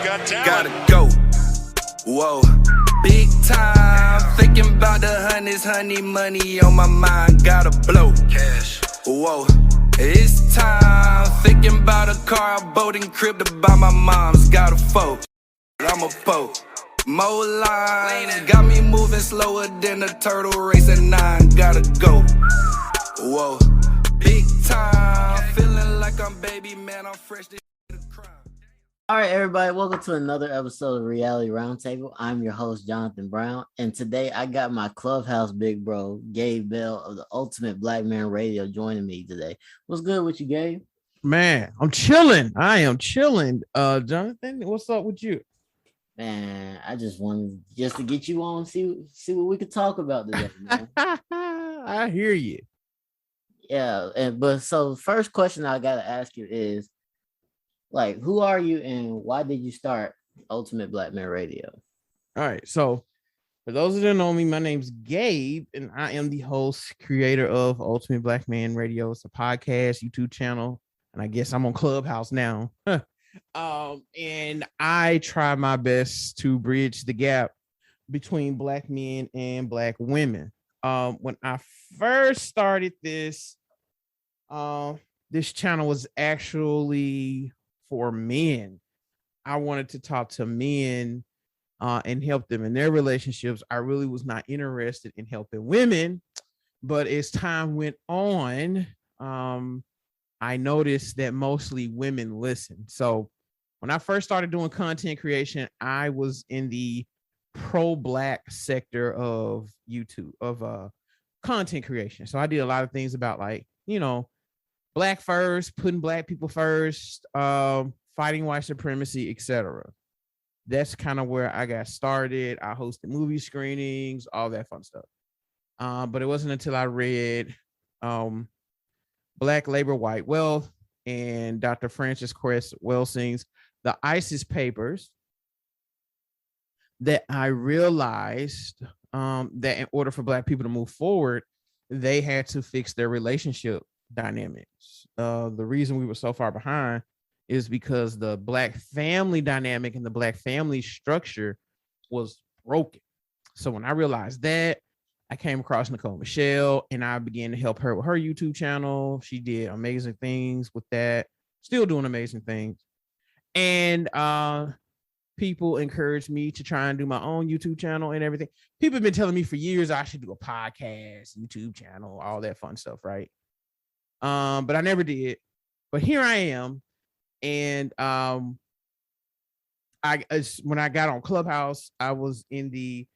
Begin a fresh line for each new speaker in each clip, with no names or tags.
got talent.
Gotta go. Whoa. Big time. Thinking about the honey money on my mind. Gotta blow. Cash. Whoa. It's time. Thinking about a car, a boat, and crib to buy my mom's. Got a folk. I'm a folk. More lines. Got me moving slower than a turtle racing 9. Gotta go. Whoa. Big time. Feeling like I'm baby, man. I'm fresh.
All right, everybody, welcome to another episode of Reality Roundtable. I'm your host, Jonathan Brown, and today I got my Clubhouse big bro, Gabe Bell of the Ultimate Black Man Radio joining me today. What's good with you, Gabe?
Man, I'm chilling. I am chilling. Jonathan, what's up with you?
Man, I just wanted to get you on, see what we could talk about today, man.
I hear you.
Yeah, but first question I gotta ask you is, like, who are you and why did you start Ultimate Black Man Radio?
All right, so for those that don't know me, my name's Gabe, and I am the host, creator of Ultimate Black Man Radio. It's a podcast, YouTube channel, and I guess I'm on Clubhouse now. And I try my best to bridge the gap between Black men and Black women. When I first started this channel was actually for men. I wanted to talk to men and help them in their relationships. I really was not interested in helping women, but as time went on, I noticed that mostly women listen. So when I first started doing content creation, I was in the pro-Black sector of YouTube, of content creation. So I did a lot of things about, like, Black first, putting Black people first, fighting white supremacy, etc. That's kind of where I got started. I hosted movie screenings, all that fun stuff. But it wasn't until I read Black Labor, White Wealth and Dr. Frances Cress Welsing's The ISIS Papers that I realized that in order for Black people to move forward, they had to fix their relationship dynamics. The reason we were so far behind is because the Black family dynamic and the Black family structure was broken. So when I realized that, I came across Nicole Michelle and I began to help her with her YouTube channel. She did amazing things with that, still doing amazing things. And people encouraged me to try and do my own YouTube channel and everything. People have been telling me for years I should do a podcast, YouTube channel, all that fun stuff, right? But I never did. But here I am. And when I got on Clubhouse, I was in the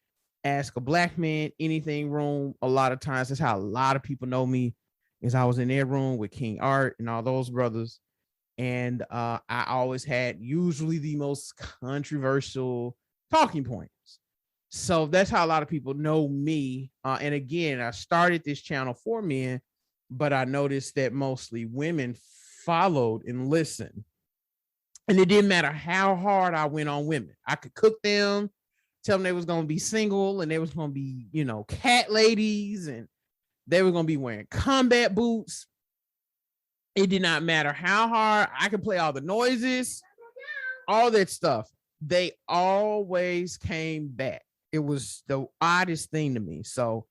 Ask a Black Man Anything room a lot of times. That's how a lot of people know me, is I was in their room with King Art and all those brothers. And I always had usually the most controversial talking points. So that's how a lot of people know me. And again, I started this channel for men, but I noticed that mostly women followed and listened. And it didn't matter how hard I went on women. I could cook them, tell them they was going to be single and they was going to be, cat ladies, and they were going to be wearing combat boots. It did not matter how hard. I could play all the noises, all that stuff. They always came back. It was the oddest thing to me. So,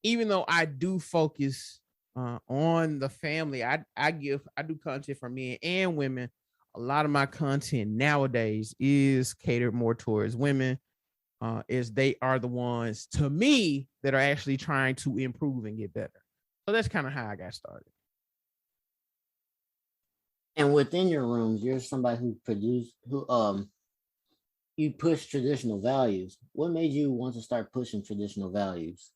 even though I do focus on the family, I do content for men and women. A lot of my content nowadays is catered more towards women, as they are the ones, to me, that are actually trying to improve and get better. So that's kind of how I got started.
And within your rooms, you're somebody who you push traditional values. What made you want to start pushing traditional values?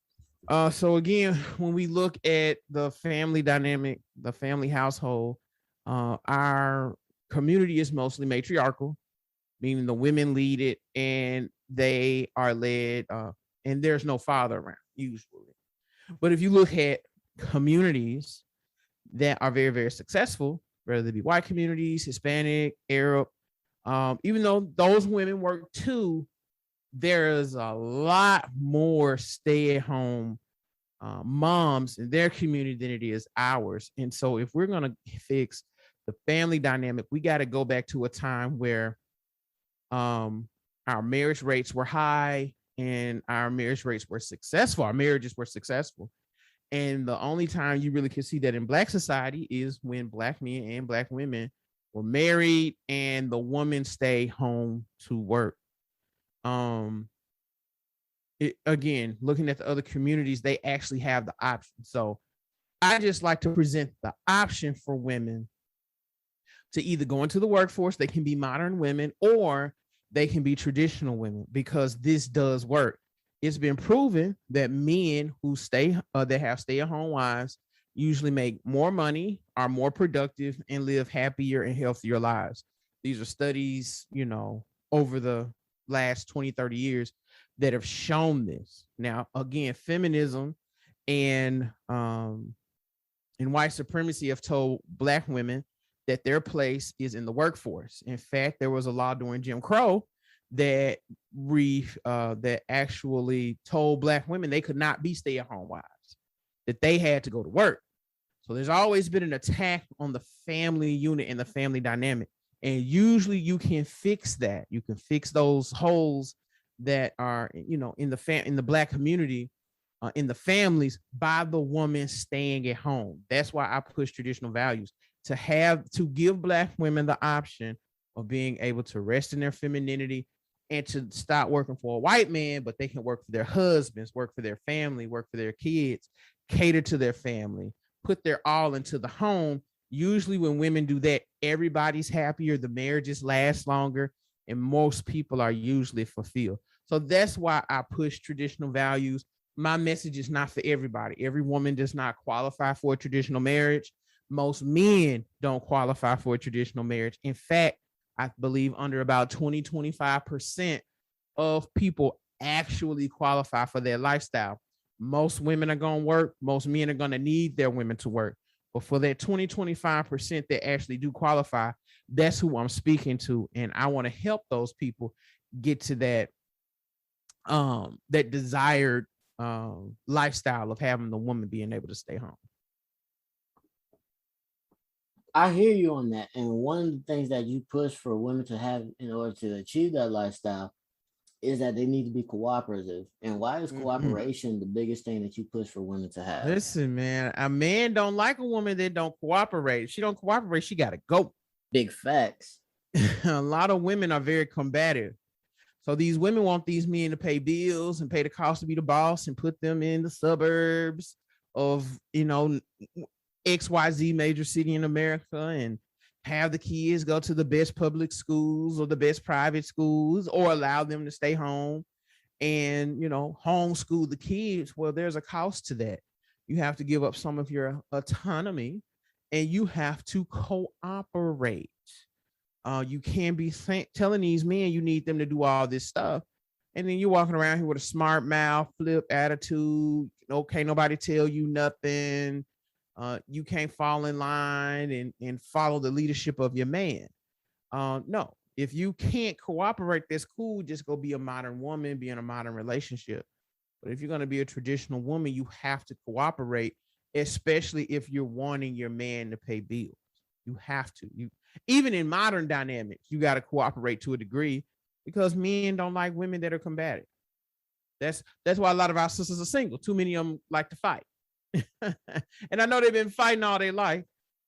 So again, when we look at the family dynamic, the family household, our community is mostly matriarchal, meaning the women lead it and they are led, and there's no father around usually. But if you look at communities that are very, very successful, whether they be white communities, Hispanic, Arab, even though those women work too, there is a lot more stay-at-home moms in their community than it is ours. And so if we're going to fix the family dynamic, we got to go back to a time where Our marriage rates were high and our marriage rates were successful. Our marriages were successful. And the only time you really can see that in Black society is when Black men and Black women were married and the woman stayed home to work. Again, looking at the other communities, they actually have the option. So I just like to present the option for women to either go into the workforce, they can be modern women, or they can be traditional women, because this does work. It's been proven that men who that have stay-at-home wives usually make more money, are more productive, and live happier and healthier lives. These are studies, over the last 20, 30 years that have shown this. Now, again, feminism and white supremacy have told Black women that their place is in the workforce. In fact, there was a law during Jim Crow that that actually told Black women they could not be stay-at-home wives, that they had to go to work. So there's always been an attack on the family unit and the family dynamic. And usually you can fix that. You can fix those holes that are, in the Black community, in the families, by the woman staying at home. That's why I push traditional values, to give Black women the option of being able to rest in their femininity and to stop working for a white man, but they can work for their husbands, work for their family, work for their kids, cater to their family, put their all into the home. Usually when women do that, everybody's happier, the marriages last longer, and most people are usually fulfilled. So that's why I push traditional values. My message is not for everybody. Every woman does not qualify for a traditional marriage. Most men don't qualify for a traditional marriage. In fact, I believe under about 20-25% of people actually qualify for their lifestyle. Most women are going to work. Most men are going to need their women to work. But for that 20-25% that actually do qualify, that's who I'm speaking to. And I want to help those people get to that desired lifestyle of having the woman being able to stay home.
I hear you on that. And one of the things that you push for women to have in order to achieve that lifestyle is that they need to be cooperative. And why is cooperation the biggest thing that you push for women to have?
Listen, man, a man don't like a woman that don't cooperate. If she don't cooperate, she got to go.
Big facts.
A lot of women are very combative. So these women want these men to pay bills and pay the cost to be the boss and put them in the suburbs of, XYZ major city in America and have the kids go to the best public schools or the best private schools, or allow them to stay home and, homeschool the kids. Well, there's a cost to that. You have to give up some of your autonomy and you have to cooperate. You can't be telling these men you need them to do all this stuff, and then you're walking around here with a smart mouth, flip attitude. Okay, nobody tell you nothing. You can't fall in line and follow the leadership of your man. No, if you can't cooperate, that's cool. Just go be a modern woman, be in a modern relationship. But if you're going to be a traditional woman, you have to cooperate, especially if you're wanting your man to pay bills. You have to. Even in modern dynamics, you got to cooperate to a degree, because men don't like women that are combative. That's why a lot of our sisters are single. Too many of them like to fight. And I know they've been fighting all their life.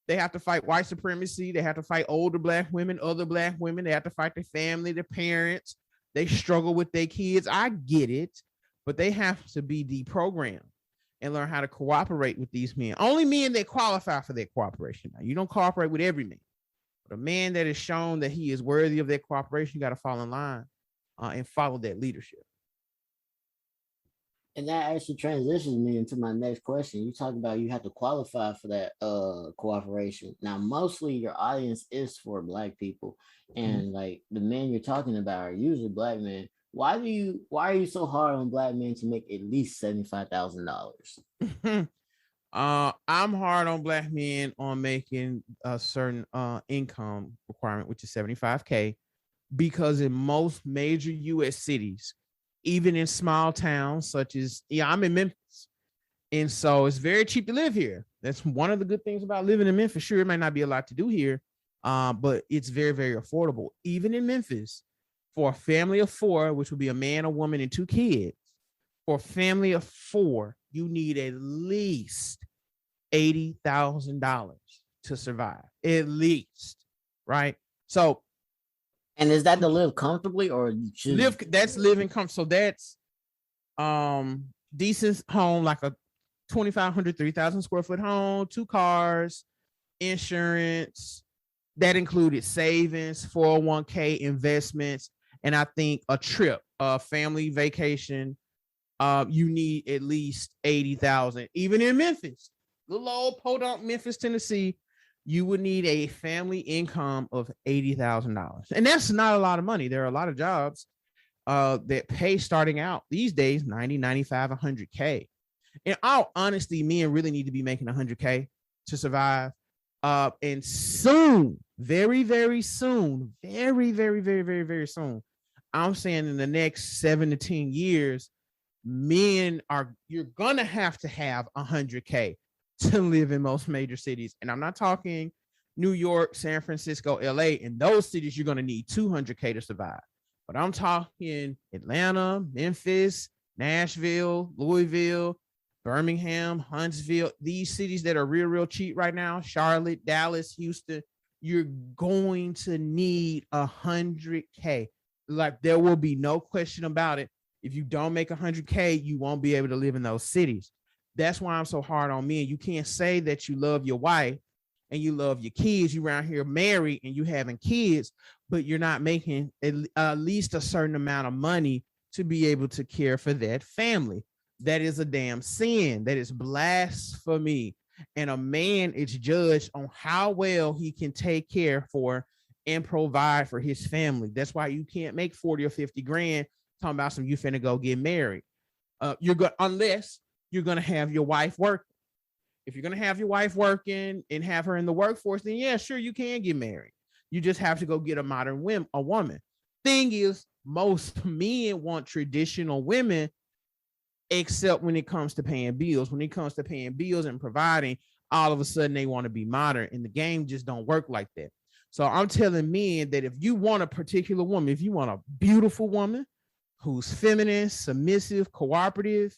They have to fight white supremacy. They have to fight older Black women, other Black women. They have to fight their family, their parents. They struggle with their kids. I get it, but they have to be deprogrammed and learn how to cooperate with these men. Only men that qualify for that cooperation. Now, you don't cooperate with every man, but a man that has shown that he is worthy of that cooperation, you got to fall in line and follow that leadership.
And that actually transitions me into my next question. You talk about you have to qualify for that cooperation. Now, mostly your audience is for Black people, and like the men you're talking about are usually Black men. Why are you so hard on Black men to make at least $75,000?
I'm hard on Black men on making a certain income requirement, which is $75K, because in most major U.S. cities, even in small towns such as, I'm in Memphis. And so it's very cheap to live here. That's one of the good things about living in Memphis. Sure, it might not be a lot to do here, but it's very, very affordable. Even in Memphis, For a family of 4, which would be a man, a woman, and 2 kids, for a family of 4, you need at least $80,000 to survive. At least, right? So,
And is that to live comfortably or
that's living comfortable. So that's decent home, like a 2,500, 3,000 square foot home, 2 cars, insurance. That included savings, 401k, investments, and I think a trip, a family vacation. You need at least 80,000. Even in Memphis, little old podunk Memphis, Tennessee, you would need a family income of $80,000, and that's not a lot of money. There are a lot of jobs that pay starting out these days 90, 95, 100K. In all honesty, men really need to be making 100K to survive. And soon, very, very soon, very, very, very, very, very soon, I'm saying in the next 7 to 10 years, you're gonna have to have 100K to live in most major cities. And I'm not talking New York, San Francisco, LA. In those cities, you're gonna need 200K to survive. But I'm talking Atlanta, Memphis, Nashville, Louisville, Birmingham, Huntsville, these cities that are real, real cheap right now, Charlotte, Dallas, Houston, you're going to need 100K. Like, there will be no question about it. If you don't make 100K, you won't be able to live in those cities. That's why I'm so hard on men. You can't say that you love your wife and you love your kids. You around here married and you having kids, but you're not making at least a certain amount of money to be able to care for that family. That is a damn sin. That is blasphemy. And a man is judged on how well he can take care for and provide for his family. That's why you can't make 40 or 50 grand talking about you finna go get married. Unless you're gonna have your wife working. If you're gonna have your wife working and have her in the workforce, then yeah, sure, you can get married. You just have to go get a woman. Thing is, most men want traditional women, except when it comes to paying bills. When it comes to paying bills and providing, all of a sudden they want to be modern, and the game just don't work like that. So I'm telling men that if you want a particular woman, if you want a beautiful woman who's feminine, submissive, cooperative,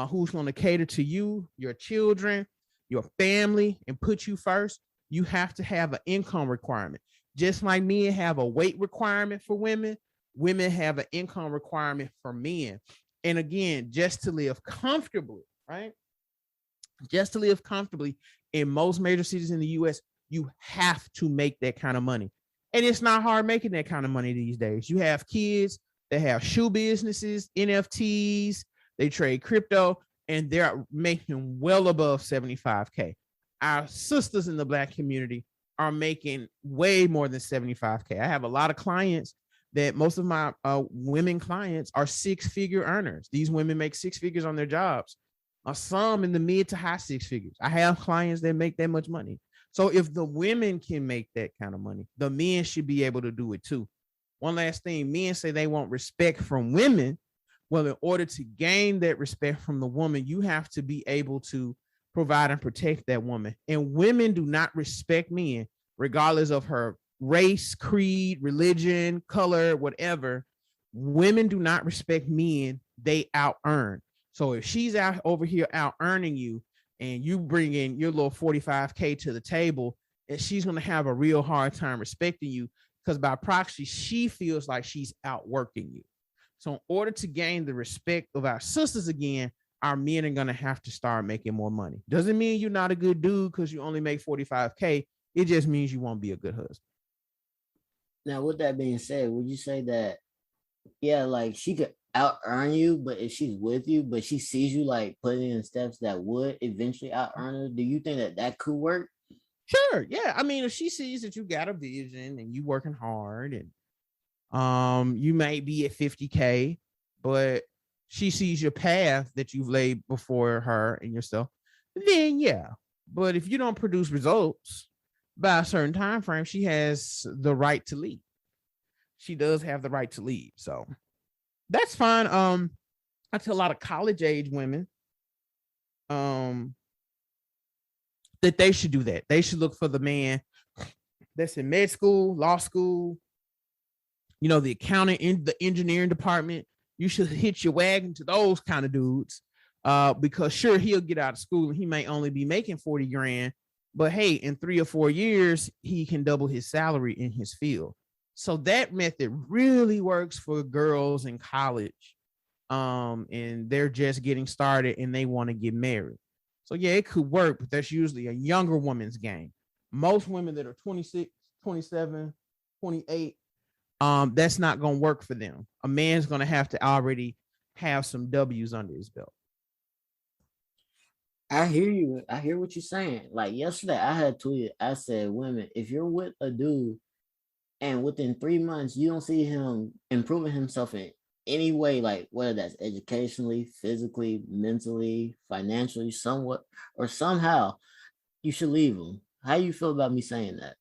who's going to cater to you, your children, your family, and put you first, you have to have an income requirement. Just like men have a weight requirement for women, women have an income requirement for men. And again, just to live comfortably, right? Just to live comfortably in most major cities in the US, you have to make that kind of money. And it's not hard making that kind of money these days. You have kids that have shoe businesses, NFTs, they trade crypto, and they're making well above 75K. Our sisters in the Black community are making way more than 75K. I have a lot of clients that most of my women clients are 6-figure earners. These women make 6 figures on their jobs, some in the mid to high 6 figures. I have clients that make that much money. So if the women can make that kind of money, the men should be able to do it too. One last thing, men say they want respect from women. Well, in order to gain that respect from the woman, you have to be able to provide and protect that woman. And women do not respect men, regardless of her race, creed, religion, color, whatever. Women do not respect men. They out earn. So if she's out over here out earning you and you bring in your little 45K to the table, and she's going to have a real hard time respecting you, because by proxy, she feels like she's outworking you. So in order to gain the respect of our sisters again, our men are going to have to start making more money. Doesn't mean you're not a good dude because you only make 45K. It just means you won't be a good husband.
Now, with that being said, would you say that, yeah, like she could out earn you, but if she's with you, but she sees you like putting in steps that would eventually out earn her, do you think that that could work?
Sure. Yeah. I mean, if she sees that you got a vision and you working hard and you may be at 50K, but she sees your path that you've laid before her and yourself, then yeah. But if you don't produce results by a certain time frame, she has the right to leave. She does have the right to leave. So that's fine. I tell a lot of college age women that they should do that. They should look for the man that's in med school, law school, the accounting in the engineering department, you should hitch your wagon to those kind of dudes. Because sure, he'll get out of school and he may only be making 40 grand, but hey, in 3 or 4 years, he can double his salary in his field. So that method really works for girls in college. And they're just getting started and they want to get married. So yeah, it could work, but that's usually a younger woman's game. Most women that are 26, 27, 28, that's not going to work for them. A man's going to have to already have some W's under his belt.
I hear you. I hear what you're saying. Like yesterday, I had tweeted, I said, women, if you're with a dude and within 3 months you don't see him improving himself in any way, like whether that's educationally, physically, mentally, financially, somewhat or somehow, you should leave him. How you feel about me saying that?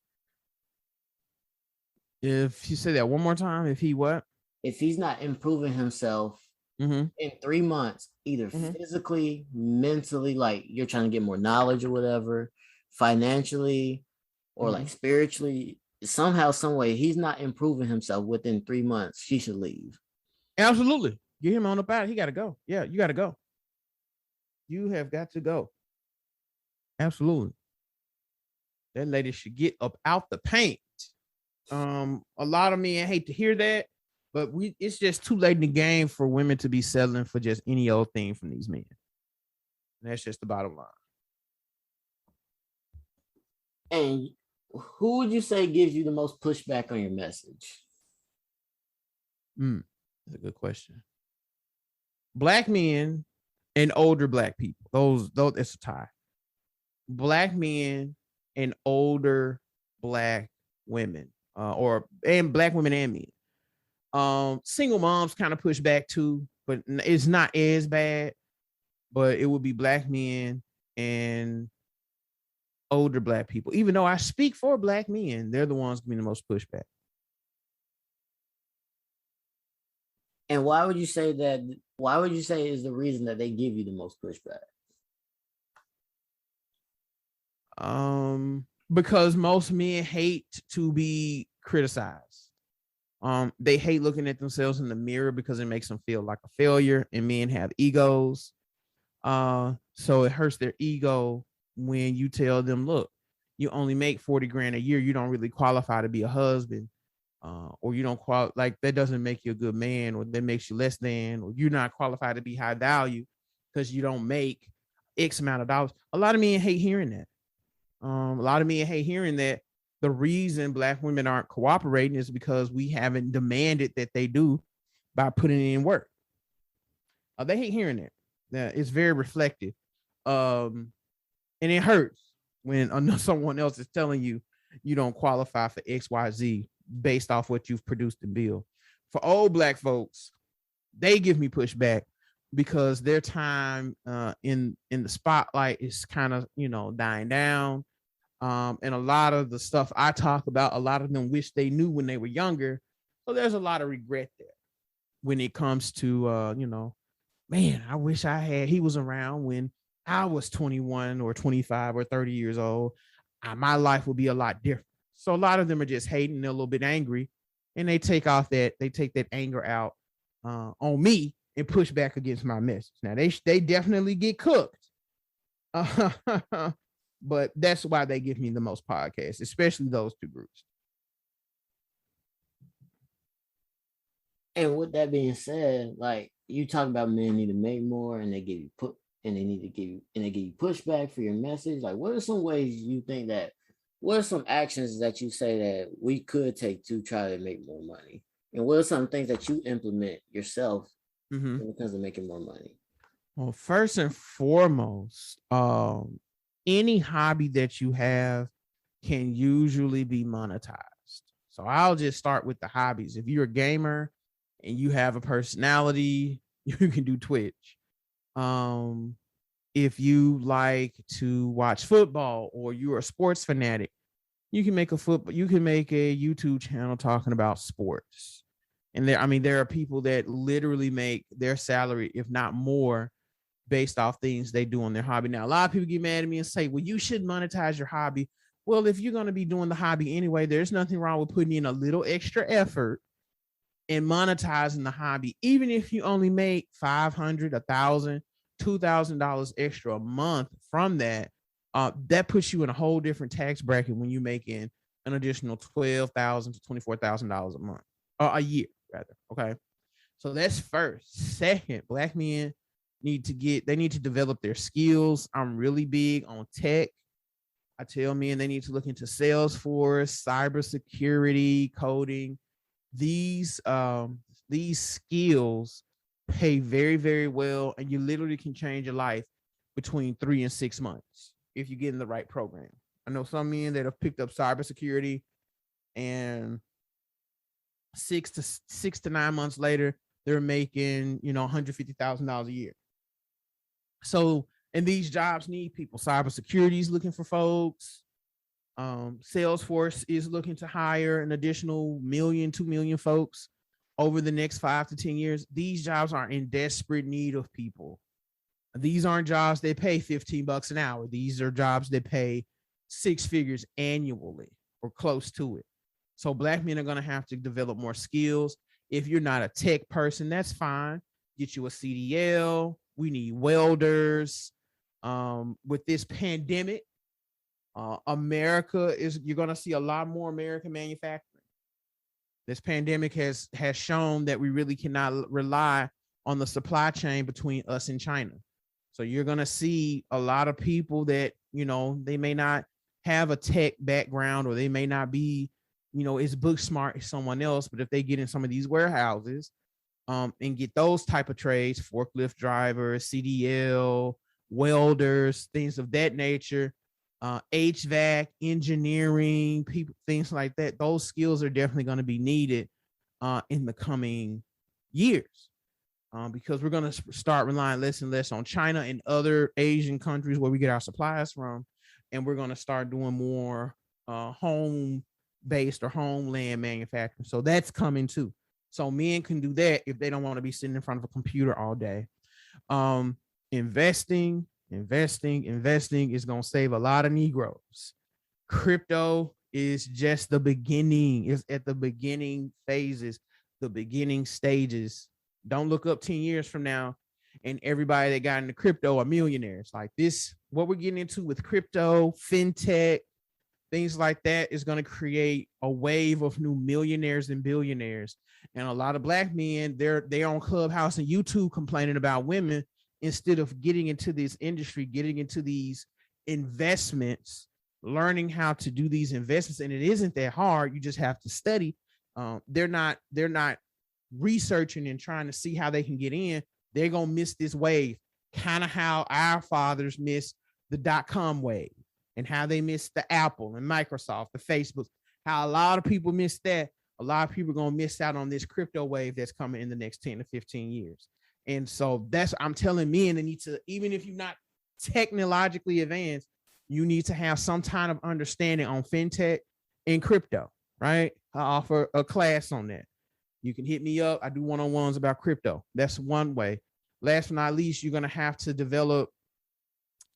If you say that one more time, if he what?
If he's not improving himself in 3 months, either physically, mentally, like you're trying to get more knowledge or whatever, financially, or like spiritually, somehow, some way, he's not improving himself within 3 months, she should leave.
Absolutely. Get him on up out. He got to go. Yeah, you got to go. You have got to go. Absolutely. That lady should get up out the paint. A lot of men hate to hear that, but it's just too late in the game for women to be settling for just any old thing from these men. And that's just the bottom line.
And who would you say gives you the most pushback on your message?
That's a good question. Black men and older black people. Those it's a tie. Black men and older black women, and black women and men. Single moms kind of push back too, but it's not as bad. But it would be black men and older black people. Even though I speak for black men, they're the ones giving the most pushback.
And why would you say that? Why would you say is the reason that they give you the most pushback?
Because most men hate to be criticized. They hate looking at themselves in the mirror because it makes them feel like a failure, and men have egos. So it hurts their ego when you tell them, look, you only make 40 grand a year. You don't really qualify to be a husband. Or you don't like that doesn't make you a good man, or that makes you less than, or you're not qualified to be high value because you don't make X amount of dollars. A lot of men hate hearing that. A lot of men hate hearing that the reason black women aren't cooperating is because we haven't demanded that they do by putting in work. They hate hearing that. It's very reflective. And it hurts when someone else is telling you you don't qualify for X, Y, Z based off what you've produced and built. For old black folks, they give me pushback because their time in the spotlight is kind of, dying down. And a lot of the stuff I talk about, a lot of them wish they knew when they were younger. So there's a lot of regret there when it comes to, man, I wish he was around when I was 21 or 25 or 30 years old. My life would be a lot different. So a lot of them are just hating. They're a little bit angry, and they take that anger out on me and push back against my message. Now they definitely get cooked, but that's why they give me the most podcasts, especially those two groups.
And with that being said, like you talk about men need to make more, and they give you they give you pushback for your message. Like, what are some ways you think that? What are some actions that you say that we could take to try to make more money? And what are some things that you implement yourself when it comes to making more money?
Well, first and foremost, any hobby that you have can usually be monetized. So I'll just start with the hobbies. If you're a gamer and you have a personality, you can do Twitch. If you like to watch football or you're a sports fanatic, you can make a YouTube channel talking about sports. And there are people that literally make their salary, if not more, based off things they do on their hobby. Now, a lot of people get mad at me and say, well, you should monetize your hobby. Well, if you're going to be doing the hobby anyway, there's nothing wrong with putting in a little extra effort and monetizing the hobby, even if you only make $500, $1,000, $2,000 extra a month from that, that puts you in a whole different tax bracket when you're making an additional $12,000 to $24,000 a month, or a year rather. Okay, so that's first. Second, Black men need to develop their skills. I'm really big on tech. I tell men they need to look into Salesforce, cybersecurity, coding. These skills pay very, very well, and you literally can change your life between 3 and 6 months if you get in the right program. I know some men that have picked up cybersecurity, and 6 to 9 months later, they're making, $150,000 a year. So, and these jobs need people. Cybersecurity is looking for folks. Salesforce is looking to hire an additional 2 million folks over the next 5 to 10 years. These jobs are in desperate need of people. These aren't jobs that pay $15 an hour. These are jobs that pay 6 figures annually or close to it. So Black men are going to have to develop more skills. If you're not a tech person, that's fine. Get you a CDL. We need welders. With this pandemic, you're going to see a lot more American manufacturing. This pandemic has shown that we really cannot rely on the supply chain between us and China. So you're going to see a lot of people that, they may not have a tech background, or they may not be, as book smart as someone else, but if they get in some of these warehouses, and get those type of trades, forklift drivers, CDL, welders, things of that nature, HVAC, engineering, people, things like that. Those skills are definitely going to be needed in the coming years, because we're going to start relying less and less on China and other Asian countries where we get our supplies from, and we're going to start doing more home-based or homeland manufacturing. So that's coming too. So men can do that if they don't want to be sitting in front of a computer all day. Investing is going to save a lot of Negroes. Crypto is just the beginning. It's at the beginning phases, the beginning stages. Don't look up 10 years from now and everybody that got into crypto are millionaires. Like this, what we're getting into with crypto, fintech, things like that is going to create a wave of new millionaires and billionaires. And a lot of Black men, they're on Clubhouse and YouTube complaining about women instead of getting into this industry, getting into these investments, learning how to do these investments. And it isn't that hard. You just have to study. They're not researching and trying to see how they can get in. They're going to miss this wave, kind of how our fathers missed the .com wave, and how they missed the Apple and Microsoft, the Facebook, how a lot of people missed that. A lot of people are going to miss out on this crypto wave that's coming in the next 10 to 15 years. And so I'm telling men, they need to, even if you're not technologically advanced, you need to have some kind of understanding on fintech and crypto, right? I offer a class on that. You can hit me up. I do one-on-ones about crypto. That's one way. Last but not least, you're going to have to develop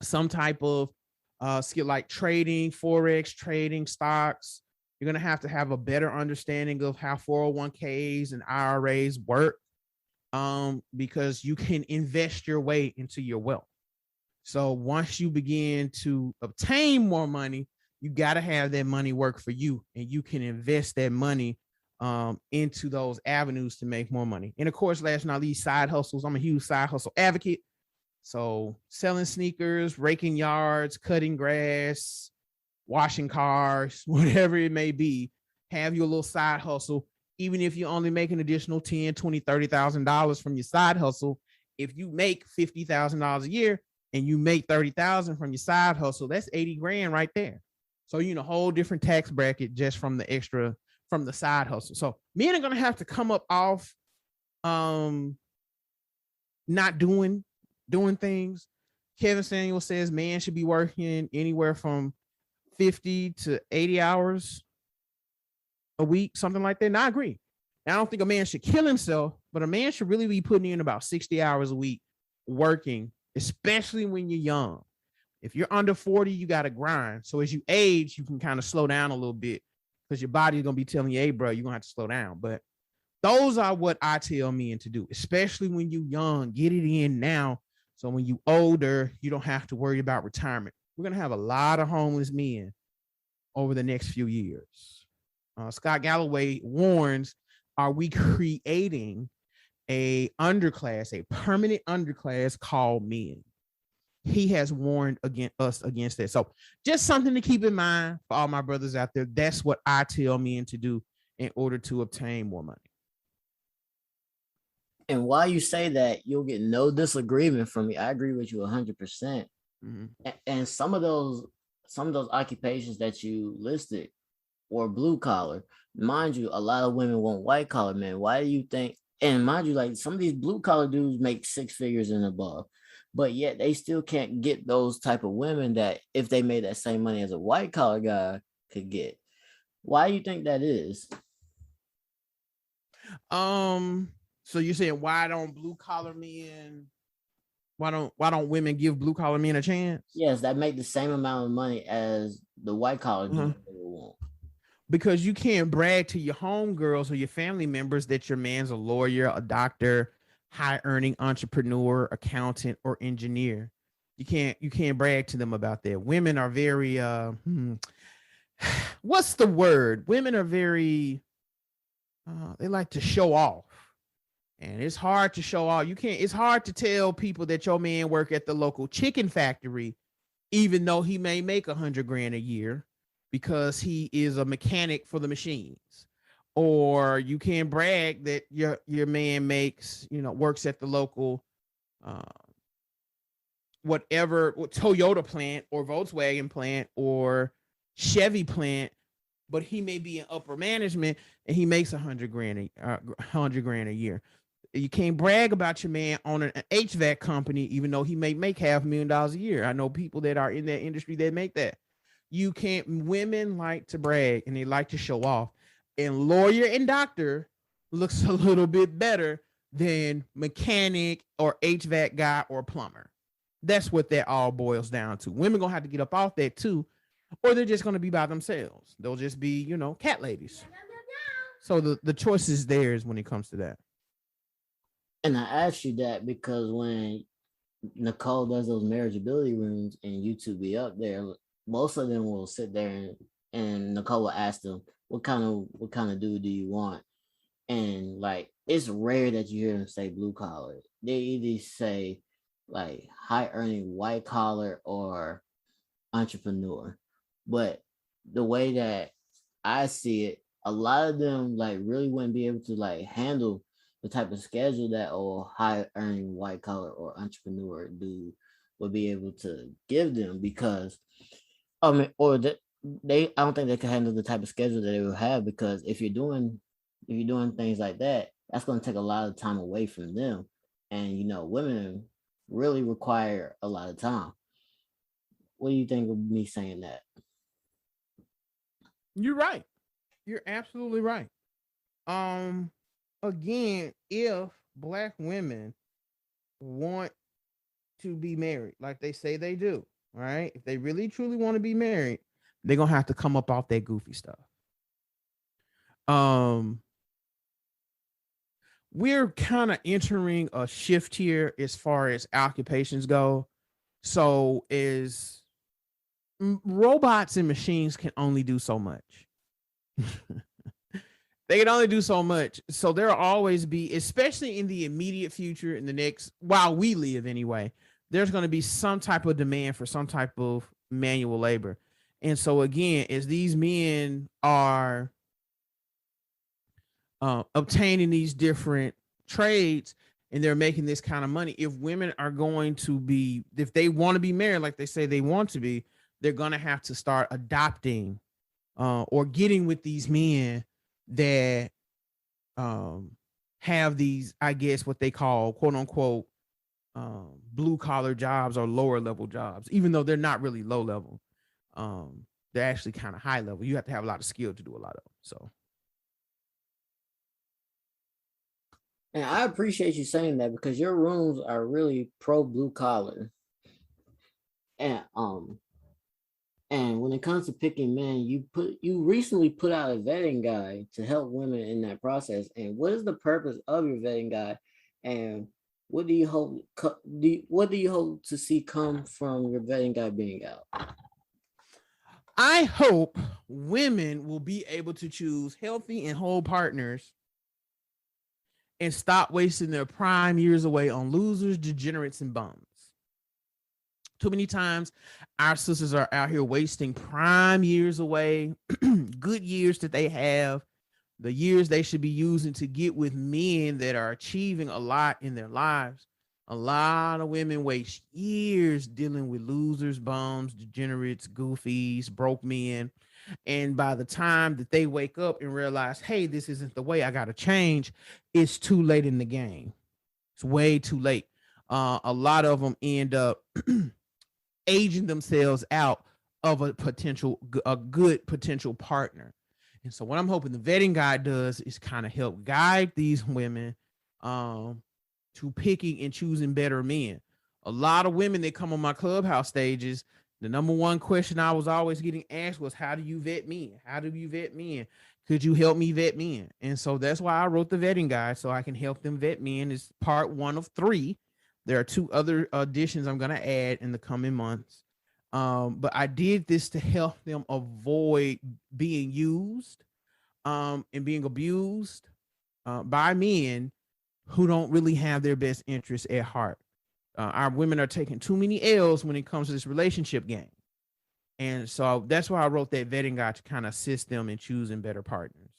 some type of skill like trading, Forex trading, stocks. You're going to have a better understanding of how 401ks and IRAs work, because you can invest your way into your wealth. So once you begin to obtain more money, you got to have that money work for you, and you can invest that money into those avenues to make more money. And of course, last but not least, side hustles. I'm a huge side hustle advocate. So selling sneakers, raking yards, cutting grass, washing cars, whatever it may be, have your little side hustle. Even if you only make an additional $10,000, $20,000, $30,000 from your side hustle, if you make $50,000 a year and you make $30,000 from your side hustle, that's 80 grand right there. So, a whole different tax bracket just from the extra, from the side hustle. So men are going to have to come up off not doing things. Kevin Samuel says man should be working anywhere from 50 to 80 hours a week, something like that. And I agree. I don't think a man should kill himself, but a man should really be putting in about 60 hours a week working, especially when you're young. If you're under 40, you got to grind. So as you age, you can kind of slow down a little bit because your body's going to be telling you, hey, bro, you're going to have to slow down. But Those are what I tell men to do, especially when you young. Get it in now, so when you older, you don't have to worry about retirement. We're gonna have a lot of homeless men over the next few years. Scott Galloway warns: are we creating a underclass, a permanent underclass called men? He has warned us against that. So just something to keep in mind for all my brothers out there. That's what I tell men to do in order to obtain more money.
And while you say that, you'll get no disagreement from me. I agree with you 100%. And some of those occupations that you listed were blue collar. Mind you, a lot of women want white collar men. Why do you think? And mind you, like some of these blue collar dudes make 6 figures and above, but yet they still can't get those type of women that if they made that same money as a white collar guy could get. Why do you think that is?
So you're saying why don't blue collar men? Why don't women give blue collar men a chance?
Yes, that make the same amount of money as the white collar dude they want.
Because you can't brag to your homegirls or your family members that your man's a lawyer, a doctor, high earning entrepreneur, accountant, or engineer. You can't brag to them about that. Women are very what's the word? Women are very they like to show off. And it's hard to show off. It's hard to tell people that your man work at the local chicken factory, even though he may make $100,000 a year, because he is a mechanic for the machines. Or you can't brag that your man makes, works at the local whatever Toyota plant or Volkswagen plant or Chevy plant, but he may be in upper management and he makes $100,000 a year. You can't brag about your man on an HVAC company, even though he may make $500,000 a year. I know people that are in that industry that make that. You can't. Women like to brag and they like to show off. And lawyer and doctor looks a little bit better than mechanic or HVAC guy or plumber. That's what that all boils down to. Women gonna have to get up off that too, or they're just gonna be by themselves. They'll just be, cat ladies. So the choice is theirs when it comes to that.
And I asked you that because when Nicole does those marriageability rooms and YouTube be up there, most of them will sit there and Nicole will ask them, what kind of dude do you want? And like it's rare that you hear them say blue collar. They either say like high earning white collar or entrepreneur. But the way that I see it, a lot of them like really wouldn't be able to like handle the type of schedule that a high earning white collar or entrepreneur dude would be able to give them, because I don't think they can handle the type of schedule that they will have, because if you're doing things like that, that's going to take a lot of time away from them. And women really require a lot of time. What do you think of me saying that?
You're right. You're absolutely right. Again, if Black women want to be married, like they say they do, right? If they really truly want to be married, they're gonna have to come up off that goofy stuff. We're kind of entering a shift here as far as occupations go. So is robots and machines can only do so much. They can only do so much. So there'll always be, especially in the immediate future, in the next, while we live anyway, there's going to be some type of demand for some type of manual labor. And so again, as these men are obtaining these different trades and they're making this kind of money, if women are going to be, if they want to be married like they say they want to be, they're going to have to start adopting or getting with these men that have these, I guess, what they call quote unquote blue collar jobs or lower level jobs, even though they're not really low level. They're actually kind of high level. You have to have a lot of skill to do a lot of them. So,
and I appreciate you saying that, because your rooms are really pro blue collar. And And when it comes to picking men, you recently put out a vetting guide to help women in that process. And what is the purpose of your vetting guide? And what do you what do you hope to see come from your vetting guide being out?
I hope women will be able to choose healthy and whole partners and stop wasting their prime years away on losers, degenerates, and bums. Too many times our sisters are out here wasting prime years away, good years that they have, the years they should be using to get with men that are achieving a lot in their lives. A lot of women waste years dealing with losers, bums, degenerates, goofies, broke men. And by the time that they wake up and realize, hey, this isn't the way, I got to change, it's too late in the game. It's way too late. A lot of them end up aging themselves out of a good potential partner. And so what I'm hoping the vetting guide does is kind of help guide these women to picking and choosing better men. A lot of women that come on my clubhouse stages, the number one question I was always getting asked was, how do you vet men? How do you vet men? Could you help me vet men? And so that's why I wrote the vetting guide, so I can help them vet men. It's part 1 of 3. There are 2 other additions I'm going to add in the coming months. But I did this to help them avoid being used and being abused by men who don't really have their best interests at heart. Our women are taking too many L's when it comes to this relationship game. And so that's why I wrote that vetting guide, to kind of assist them in choosing better partners.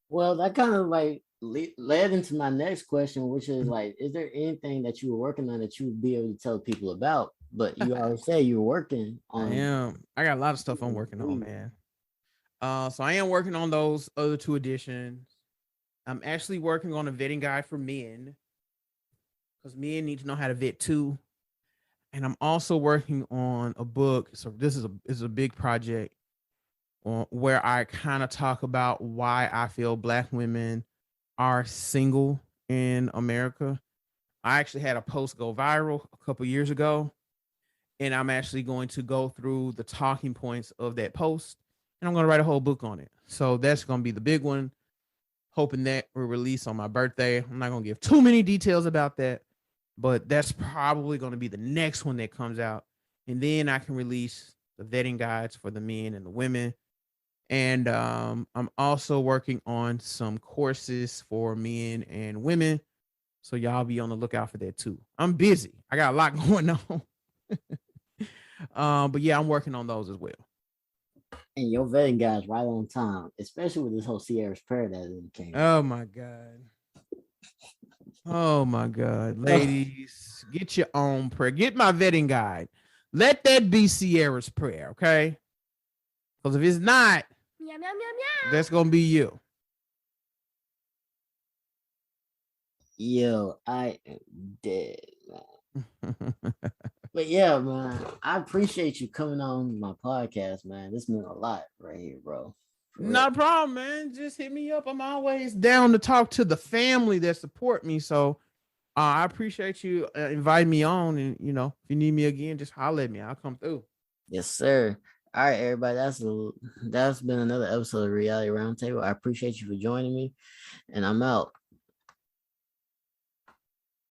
Well, that kind of like led into my next question, which is like, is there anything that you were working on that you would be able to tell people about? But you already say you were working on.
I got a lot of stuff I'm working on, man. So I am working on those other 2 editions. I'm actually working on a vetting guide for men, because men need to know how to vet too. And I'm also working on a book. So this is a big project where I kind of talk about why I feel Black women are single in America. I actually had a post go viral a couple years ago, and I'm actually going to go through the talking points of that post, and I'm going to write a whole book on it. So that's going to be the big one. Hoping that will release on my birthday. I'm not going to give too many details about that, but that's probably going to be the next one that comes out. And then I can release the vetting guides for the men and the women. And I'm also working on some courses for men and women. So y'all be on the lookout for that too. I'm busy. I got a lot going on. But yeah, I'm working on those as well.
And your vetting guys right on time, especially with this whole Sierra's prayer that came.
Oh my God. Oh my God. Ladies, get your own prayer. Get my vetting guide. Let that be Sierra's prayer, okay? Because if it's not, meow, meow, meow, meow, that's gonna be you.
Yo, I am dead, man. But yeah, man, I appreciate you coming on my podcast, man. This meant a lot right here, bro.
Not a problem, man. Just hit me up. I'm always down to talk to the family that support me. So I appreciate you inviting me on. And, you know, if you need me again, just holler at me. I'll come through.
Yes, sir. All right, everybody. That's been another episode of Reality Roundtable. I appreciate you for joining me, and I'm out.